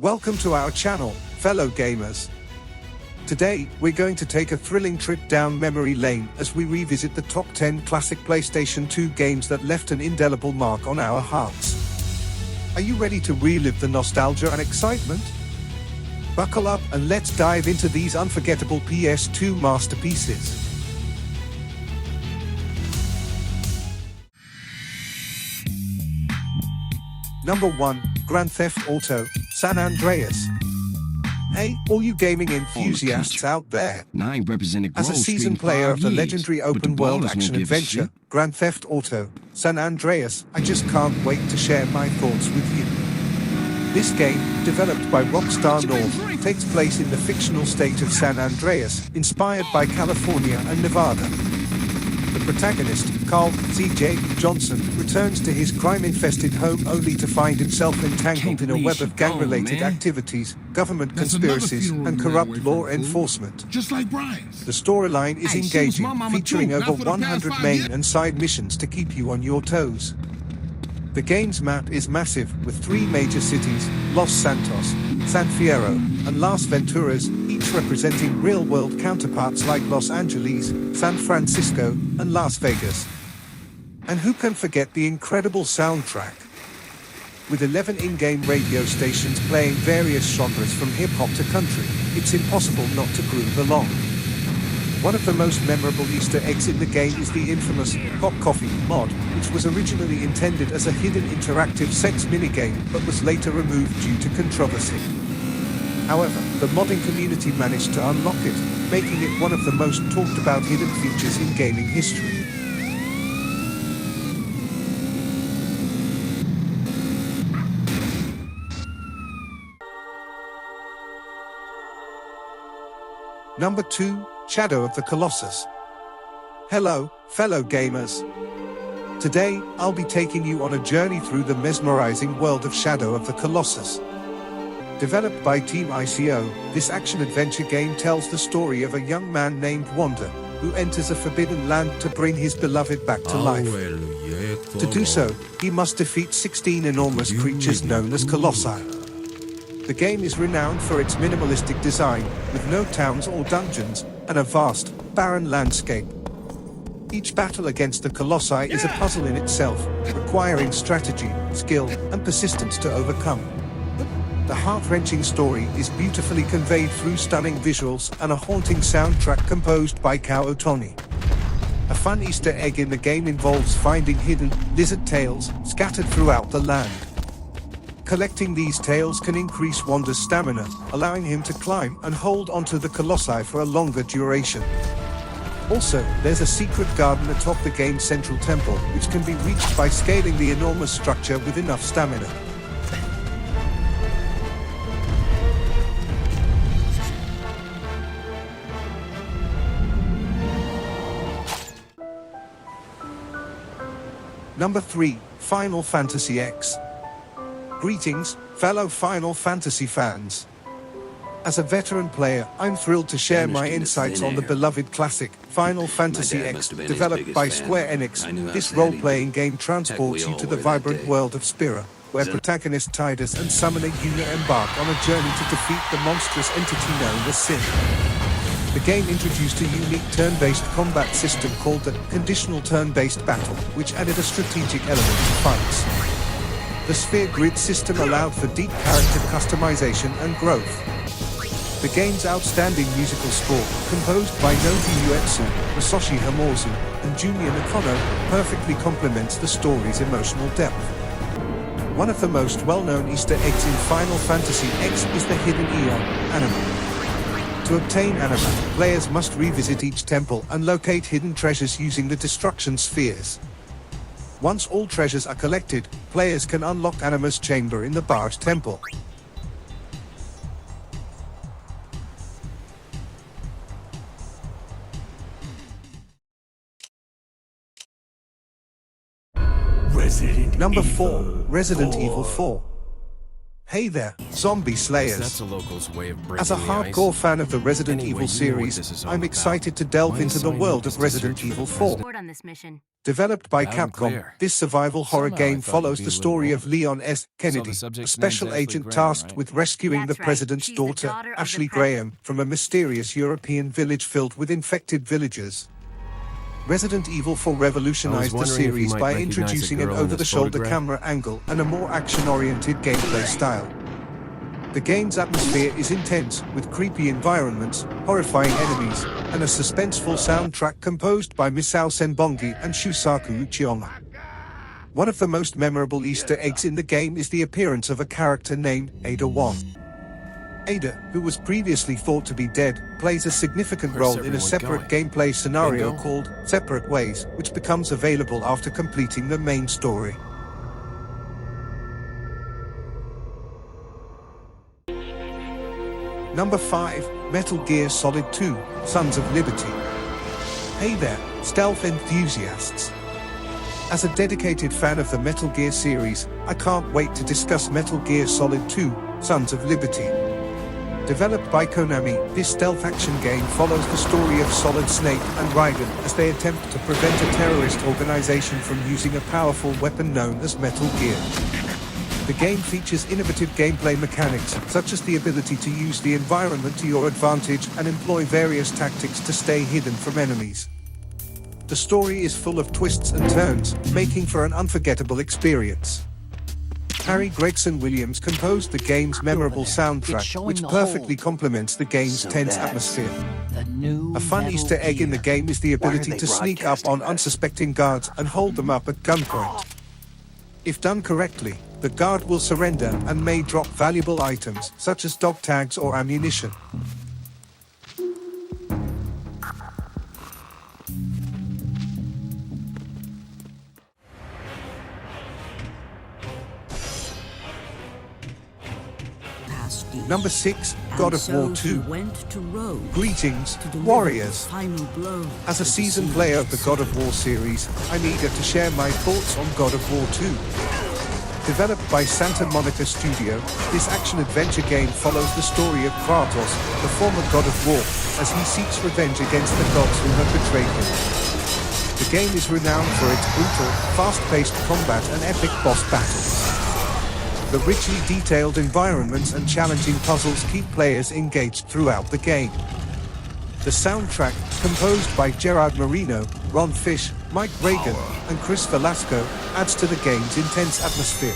Welcome to our channel, fellow gamers. Today, we're going to take a thrilling trip down memory lane as we revisit the top 10 classic PlayStation 2 games that left an indelible mark on our hearts. Are you ready to relive the nostalgia and excitement? Buckle up and let's dive into these unforgettable PS2 masterpieces. Number 1, Grand Theft Auto, San Andreas. Hey, all you gaming enthusiasts out there. As a seasoned player of the legendary open-world action-adventure, Grand Theft Auto, San Andreas, I just can't wait to share my thoughts with you. This game, developed by Rockstar North, takes place in the fictional state of San Andreas, inspired by California and Nevada. The protagonist, Carl C.J. Johnson, returns to his crime-infested home only to find himself entangled in a web of gang-related activities, government conspiracies, and corrupt law enforcement. Just like Brian's. The storyline is engaging, featuring over 100 main and side missions to keep you on your toes. The game's map is massive, with 3 major cities, Los Santos, San Fierro, and Las Venturas, each representing real-world counterparts like Los Angeles, San Francisco, and Las Vegas. And who can forget the incredible soundtrack? With 11 in-game radio stations playing various genres from hip-hop to country, it's impossible not to groove along. One of the most memorable Easter eggs in the game is the infamous Pop Coffee mod, which was originally intended as a hidden interactive sex minigame but was later removed due to controversy. However, the modding community managed to unlock it, making it one of the most talked about hidden features in gaming history. Number 2, Shadow of the Colossus. Hello, fellow gamers. Today, I'll be taking you on a journey through the mesmerizing world of Shadow of the Colossus. Developed by Team ICO, this action-adventure game tells the story of a young man named Wanda, who enters a forbidden land to bring his beloved back to life. To do so, he must defeat 16 enormous creatures known as Colossi. The game is renowned for its minimalistic design, with no towns or dungeons, and a vast, barren landscape. Each battle against the Colossi is a puzzle in itself, requiring strategy, skill, and persistence to overcome. The heart-wrenching story is beautifully conveyed through stunning visuals and a haunting soundtrack composed by Kao Otoni. A fun Easter egg in the game involves finding hidden lizard tails scattered throughout the land. Collecting these tails can increase Wanda's stamina, allowing him to climb and hold onto the Colossi for a longer duration. Also, there's a secret garden atop the game's central temple, which can be reached by scaling the enormous structure with enough stamina. Number 3, Final Fantasy X. Greetings, fellow Final Fantasy fans. As a veteran player, I'm thrilled to share my insights on the beloved classic, Final Fantasy X, developed by Square Enix. This role-playing game transports you to the vibrant world of Spira, where protagonist Tidus and summoner Yuna embark on a journey to defeat the monstrous entity known as Sin. The game introduced a unique turn-based combat system called the conditional turn-based battle, which added a strategic element to fights. The sphere grid system allowed for deep character customization and growth. The game's outstanding musical score, composed by Nobuo Uematsu, Masashi Hamauzu, and Junya Nakano, perfectly complements the story's emotional depth. One of the most well-known Easter eggs in Final Fantasy X is the hidden Aeon Anima. To obtain Anima, players must revisit each temple and locate hidden treasures using the destruction spheres. Once all treasures are collected, players can unlock Anima's chamber in the Barge Temple. Number 4, Resident Evil 4. Hey there, zombie slayers. That's a local's way of breaking As a the hardcore ice. fan of the Resident Anyway, Evil you know what series, this is all I'm about. excited to delve My into the assignment world is of to Resident search for Evil the 4. president. On this mission. Developed by Loud and Capcom, clear. this survival horror Somehow I game thought follows you'd the be a little story of older. Leon S. Kennedy, the a subject's special name's Ashley agent Graham, tasked right? with rescuing That's the right. president's She's the daughter, daughter of the Ashley president. Graham, from a mysterious European village filled with infected villagers. Resident Evil 4 revolutionized the wondering if you series might by recognize the introducing an girl in this over-the-shoulder photograph. camera angle and a more action-oriented gameplay style. The game's atmosphere is intense, with creepy environments, horrifying enemies, and a suspenseful soundtrack composed by Misao Senbongi and Shusaku Uchiyama. One of the most memorable Easter eggs in the game is the appearance of a character named Ada Wong. Ada, who was previously thought to be dead, plays a significant Where's role in a everyone separate going? gameplay scenario Bingo? called Separate Ways, which becomes available after completing the main story. Number 5, Metal Gear Solid 2, Sons of Liberty. Hey there, stealth enthusiasts. As a dedicated fan of the Metal Gear series, I can't wait to discuss Metal Gear Solid 2, Sons of Liberty. Developed by Konami, this stealth action game follows the story of Solid Snake and Raiden as they attempt to prevent a terrorist organization from using a powerful weapon known as Metal Gear. The game features innovative gameplay mechanics, such as the ability to use the environment to your advantage and employ various tactics to stay hidden from enemies. The story is full of twists and turns, making for an unforgettable experience. Harry Gregson Williams composed the game's memorable soundtrack, which perfectly complements the game's tense atmosphere. A fun Easter egg in the game is the ability to sneak up on unsuspecting guards and hold them up at gunpoint. If done correctly, the guard will surrender and may drop valuable items, such as dog tags or ammunition. Number 6, God of War 2. Greetings, warriors. As a seasoned player of the God of War series, I'm eager to share my thoughts on God of War 2. Developed by Santa Monica Studio, this action-adventure game follows the story of Kratos, the former God of War, as he seeks revenge against the gods who have betrayed him. The game is renowned for its brutal, fast-paced combat and epic boss battles. The richly detailed environments and challenging puzzles keep players engaged throughout the game. The soundtrack, composed by Gerard Marino, Ron Fish, Mike Reagan, and Chris Velasco, adds to the game's intense atmosphere.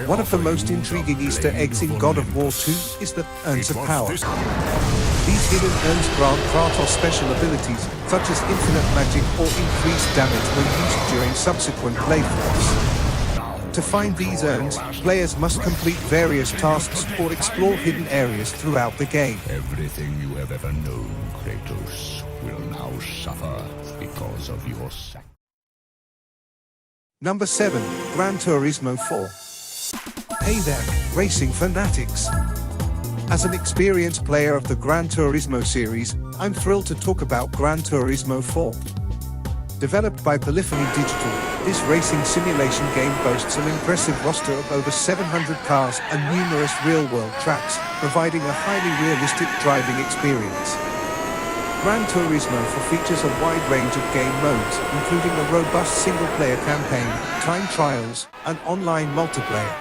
One of the most intriguing Easter eggs in God of War 2 is the Urns of Power. These hidden urns grant Kratos special abilities, such as infinite magic or increased damage when used during subsequent playthroughs. To find these urns, players must complete various tasks or explore hidden areas throughout the game. Everything you have ever known, Kratos, will now suffer because of your sacrifice. Number 7, Gran Turismo 4. Hey there, racing fanatics. As an experienced player of the Gran Turismo series, I'm thrilled to talk about Gran Turismo 4. Developed by Polyphony Digital, this racing simulation game boasts an impressive roster of over 700 cars and numerous real-world tracks, providing a highly realistic driving experience. Gran Turismo 4 features a wide range of game modes, including a robust single-player campaign, time trials, and online multiplayer.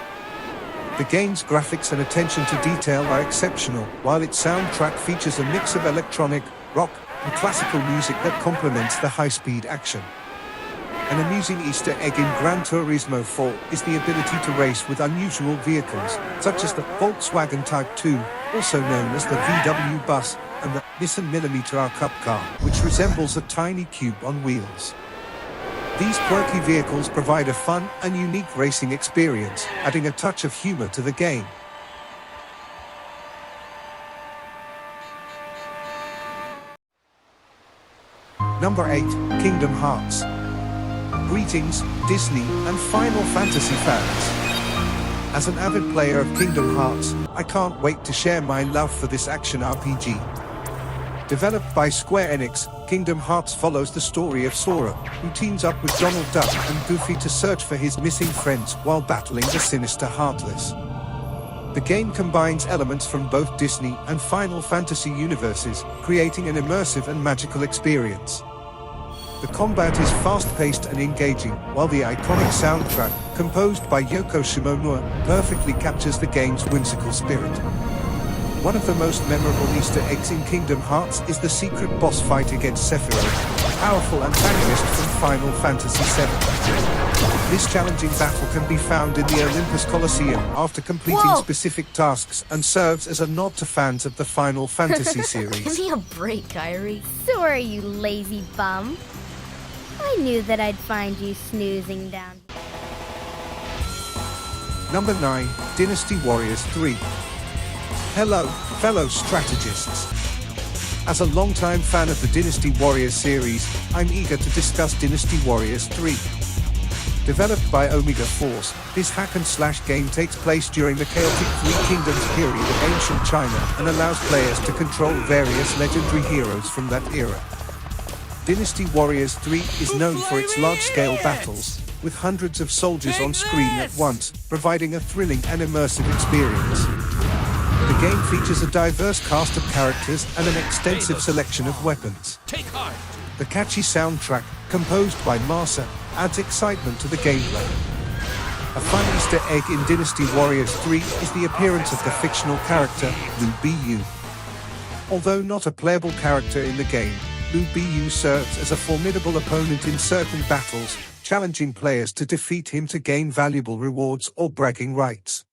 The game's graphics and attention to detail are exceptional, while its soundtrack features a mix of electronic, rock, and classical music that complements the high-speed action. An amusing Easter egg in Gran Turismo 4 is the ability to race with unusual vehicles, such as the Volkswagen Type 2, also known as the VW Bus, and the Nissan Millimeter Cup car, which resembles a tiny cube on wheels. These quirky vehicles provide a fun and unique racing experience, adding a touch of humor to the game. Number 8, Kingdom Hearts. Greetings, Disney and Final Fantasy fans. As an avid player of Kingdom Hearts, I can't wait to share my love for this action RPG. Developed by Square Enix, Kingdom Hearts follows the story of Sora, who teams up with Donald Duck and Goofy to search for his missing friends while battling the sinister Heartless. The game combines elements from both Disney and Final Fantasy universes, creating an immersive and magical experience. The combat is fast-paced and engaging, while the iconic soundtrack, composed by Yoko Shimomura, perfectly captures the game's whimsical spirit. One of the most memorable Easter eggs in Kingdom Hearts is the secret boss fight against Sephiroth, a powerful antagonist from Final Fantasy VII. This challenging battle can be found in the Olympus Coliseum after completing specific tasks and serves as a nod to fans of the Final Fantasy series. Give me a break, Kyrie. Sorry, you lazy bum. I knew that I'd find you snoozing down. Number 9, Dynasty Warriors 3. Hello, fellow strategists. As a longtime fan of the Dynasty Warriors series, I'm eager to discuss Dynasty Warriors 3. Developed by Omega Force, this hack-and-slash game takes place during the chaotic Three Kingdoms period of ancient China and allows players to control various legendary heroes from that era. Dynasty Warriors 3 is known for its large-scale battles, with hundreds of soldiers on screen at once, providing a thrilling and immersive experience. The game features a diverse cast of characters and an extensive selection of weapons. The catchy soundtrack, composed by Marsa, adds excitement to the gameplay. A fun Easter egg in Dynasty Warriors 3 is the appearance of the fictional character, Lu Bu. Although not a playable character in the game, Lu Bu serves as a formidable opponent in certain battles, challenging players to defeat him to gain valuable rewards or bragging rights.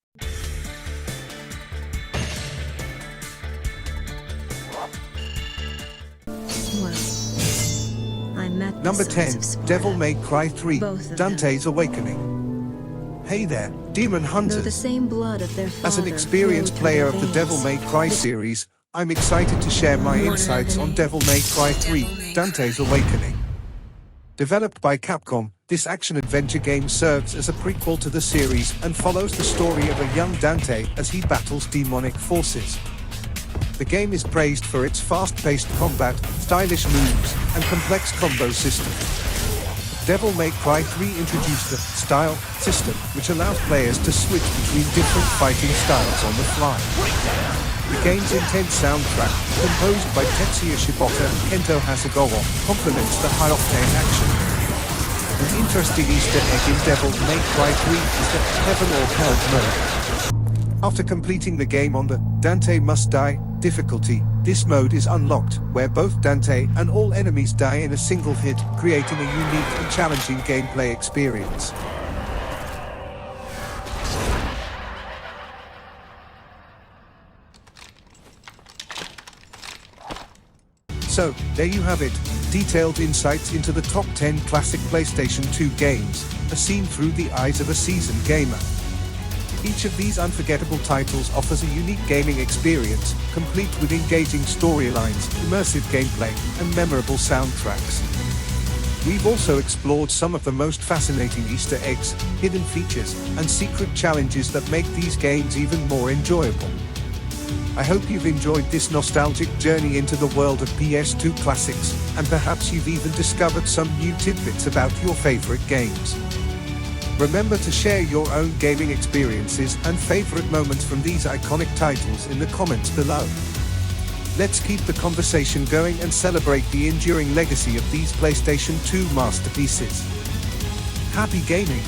Number 10, Devil May Cry 3, Dante's Awakening. Hey there, Demon Hunters. As an experienced player of the Devil May Cry series, I'm excited to share my insights on Devil May Cry 3, Dante's Awakening. Developed by Capcom, this action-adventure game serves as a prequel to the series and follows the story of a young Dante as he battles demonic forces. The game is praised for its fast-paced combat, stylish moves, and complex combo system. Devil May Cry 3 introduced the style system, which allows players to switch between different fighting styles on the fly. The game's intense soundtrack, composed by Tetsuya Shibata and Kento Hasegawa, complements the high-octane action. An interesting Easter egg in Devil May Cry 3 is the Heaven or Hell mode. After completing the game on the Dante Must Die difficulty, this mode is unlocked, where both Dante and all enemies die in a single hit, creating a unique and challenging gameplay experience. So, there you have it, detailed insights into the top 10 classic PlayStation 2 games, as seen through the eyes of a seasoned gamer. Each of these unforgettable titles offers a unique gaming experience, complete with engaging storylines, immersive gameplay, and memorable soundtracks. We've also explored some of the most fascinating Easter eggs, hidden features, and secret challenges that make these games even more enjoyable. I hope you've enjoyed this nostalgic journey into the world of PS2 classics, and perhaps you've even discovered some new tidbits about your favorite games. Remember to share your own gaming experiences and favorite moments from these iconic titles in the comments below. Let's keep the conversation going and celebrate the enduring legacy of these PlayStation 2 masterpieces. Happy gaming!